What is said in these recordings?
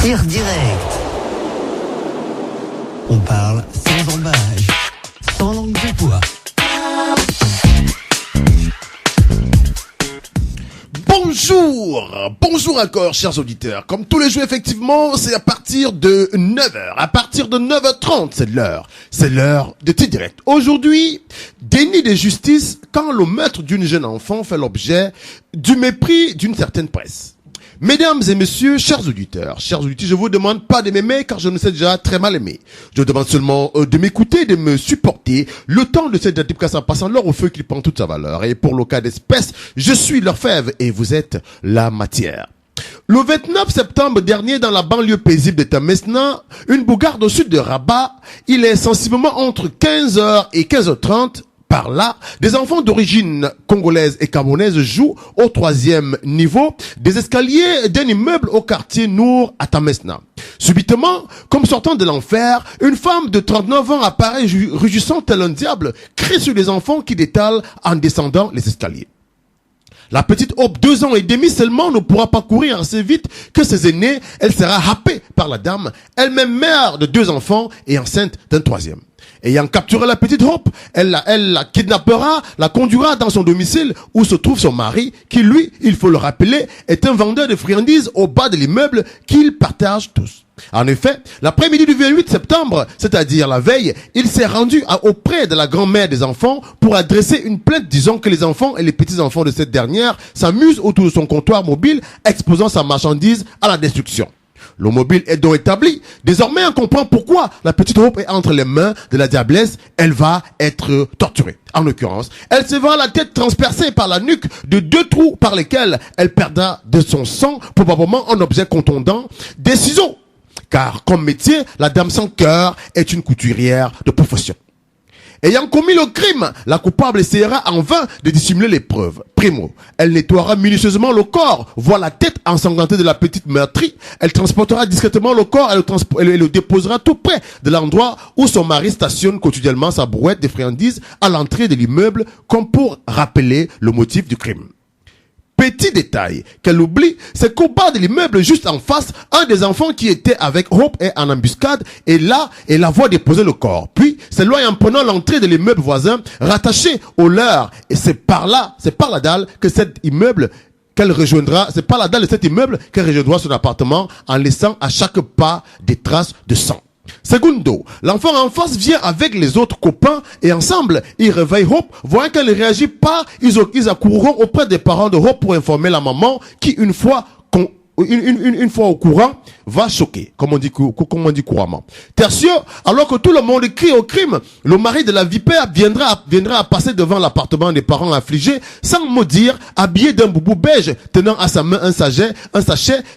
Tir direct. On parle sans embâche, sans langue de bois. Bonjour encore, chers auditeurs. Comme tous les jours, effectivement, c'est à partir de 9h. À partir de 9h30, c'est l'heure de Tir direct. Aujourd'hui, déni de justice quand le meurtre d'une jeune enfant fait l'objet du mépris d'une certaine presse. Mesdames et messieurs, chers auditeurs, je vous demande pas de m'aimer car je ne sais déjà très mal aimer. Je vous demande seulement de m'écouter, de me supporter le temps de cette dédicace en passant l'or au feu qui prend toute sa valeur. Et pour le cas d'espèce, je suis l'orfèvre et vous êtes la matière. Le 29 septembre dernier, dans la banlieue paisible de Tamesna, une bourgade au sud de Rabat, il est sensiblement entre 15h et 15h30. Par là, des enfants d'origine congolaise et camerounaise jouent au 3e niveau des escaliers d'un immeuble au quartier Nour à Tamesna. Subitement, comme sortant de l'enfer, une femme de 39 ans apparaît rugissant tel un diable, crie sur les enfants qui détalent en descendant les escaliers. La petite Hope, 2 ans et demi seulement, ne pourra pas courir assez vite que ses aînés. Elle sera happée par la dame, elle-même mère de 2 enfants et enceinte d'un 3e. Ayant capturé la petite Hope, elle la kidnappera, la conduira dans son domicile où se trouve son mari, qui lui, il faut le rappeler, est un vendeur de friandises au bas de l'immeuble qu'ils partagent tous. En effet, l'après-midi du 28 septembre, c'est-à-dire la veille, il s'est rendu auprès de la grand-mère des enfants pour adresser une plainte disant que les enfants et les petits-enfants de cette dernière s'amusent autour de son comptoir mobile, exposant sa marchandise à la destruction. Le mobile est donc établi. Désormais, on comprend pourquoi la petite Hope est entre les mains de la diablesse. Elle va être torturée. En l'occurrence, elle se verra la tête transpercée par la nuque de 2 trous par lesquels elle perdra de son sang, probablement un objet contondant, des ciseaux. Car, comme métier, la dame sans cœur est une couturière de profession. Ayant commis le crime, la coupable essaiera en vain de dissimuler les preuves. Primo, elle nettoiera minutieusement le corps, voit la tête ensanglantée de la petite meurtrie. Elle transportera discrètement le corps et le déposera tout près de l'endroit où son mari stationne quotidiennement sa brouette de friandises à l'entrée de l'immeuble, comme pour rappeler le motif du crime. Petit détail qu'elle oublie, c'est qu'au bas de l'immeuble, juste en face, un des enfants qui était avec Hope est en embuscade et là, elle la voit déposer le corps. Puis, s'éloigne en prenant l'entrée de l'immeuble voisin, rattaché au leur. Et c'est par la dalle que cet immeuble qu'elle rejoindra, c'est par la dalle de cet immeuble qu'elle rejoindra son appartement en laissant à chaque pas des traces de sang. Segundo, l'enfant en face vient avec les autres copains et ensemble, ils réveillent Hope. Voyant qu'elle ne réagit pas, ils accourront auprès des parents de Hope pour informer la maman qui, une fois au courant, va choquer, comme on dit couramment. Tertio, alors que tout le monde crie au crime, le mari de la vipère viendra à passer devant l'appartement des parents affligés, sans mot dire, habillé d'un boubou beige, tenant à sa main un sachet,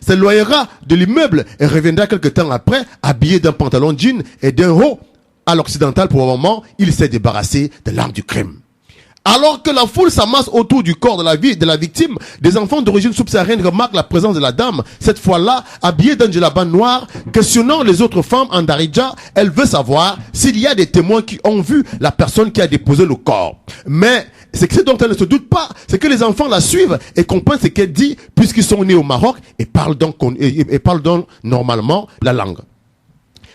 s'éloignera de l'immeuble et reviendra quelque temps après, habillé d'un pantalon jean et d'un haut. À l'occidental, pour le moment, il s'est débarrassé de l'arme du crime. Alors que la foule s'amasse autour du corps de la victime, des enfants d'origine subsaharienne remarquent la présence de la dame, cette fois-là habillée d'un djellaba noir, questionnant les autres femmes en darija. Elle veut savoir s'il y a des témoins qui ont vu la personne qui a déposé le corps. Mais ce dont elle ne se doute pas, c'est que les enfants la suivent et comprennent ce qu'elle dit puisqu'ils sont nés au Maroc et parlent donc normalement la langue.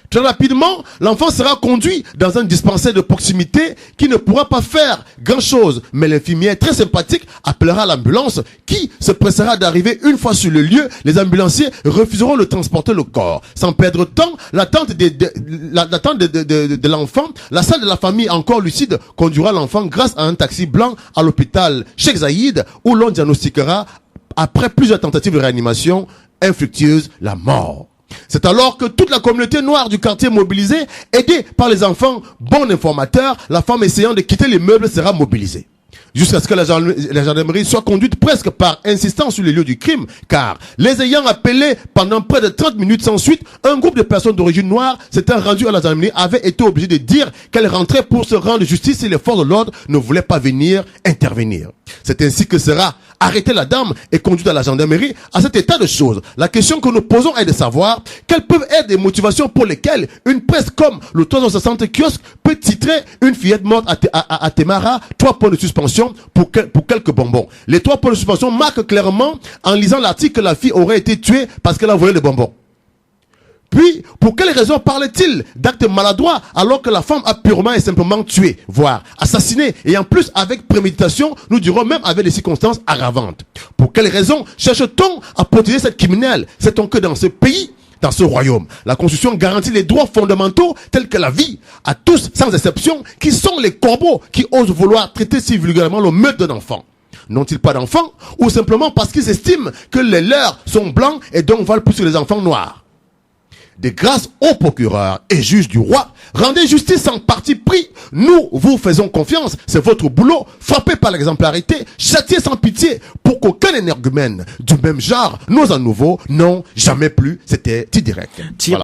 Très rapidement, l'enfant sera conduit dans un dispensaire de proximité qui ne pourra pas faire grand-chose. Mais l'infirmière, très sympathique, appellera l'ambulance qui se pressera d'arriver une fois sur le lieu. Les ambulanciers refuseront de transporter le corps. Sans perdre de temps, l'attente de l'enfant, la salle de la famille encore lucide conduira l'enfant grâce à un taxi blanc à l'hôpital Cheikh Zayed où l'on diagnostiquera, après plusieurs tentatives de réanimation infructueuses, la mort. C'est alors que toute la communauté noire du quartier mobilisée, aidée par les enfants bons informateurs, la femme essayant de quitter l'immeuble sera mobilisée. Jusqu'à ce que la gendarmerie soit conduite presque par insistance sur les lieux du crime, car les ayant appelés pendant près de 30 minutes sans suite, un groupe de personnes d'origine noire s'étant rendu à la gendarmerie avait été obligé de dire qu'elle rentrait pour se rendre justice si les forces de l'ordre ne voulaient pas venir intervenir. C'est ainsi que sera arrêtée la dame et conduite à la gendarmerie. À cet état de choses, la question que nous posons est de savoir quelles peuvent être les motivations pour lesquelles une presse comme le 360 kiosque peut titrer une fillette morte à Temara, 3 points de suspension pour quelques bonbons. Les 3 points de suspension marquent clairement, en lisant l'article, que la fille aurait été tuée parce qu'elle a volé des bonbons. Puis, pour quelle raison parlait-il d'actes maladroits alors que la femme a purement et simplement tué, voire assassiné, et en plus avec préméditation, nous dirons même avec des circonstances aggravantes? Pour quelle raison cherche-t-on à protéger cette criminelle? Sait-on que dans ce pays, dans ce royaume, la Constitution garantit les droits fondamentaux tels que la vie à tous sans exception, qui sont les corbeaux qui osent vouloir traiter si vulgairement le meurtre d'un enfant? N'ont-ils pas d'enfants ou simplement parce qu'ils estiment que les leurs sont blancs et donc valent plus que les enfants noirs? De grâce aux procureurs et juges du roi, rendez justice sans parti pris. Nous vous faisons confiance, c'est votre boulot. Frappez par l'exemplarité, châtiez sans pitié, pour qu'aucun énergumène du même genre n'ose à nouveau, non, jamais plus. C'était T-Direct. Voilà.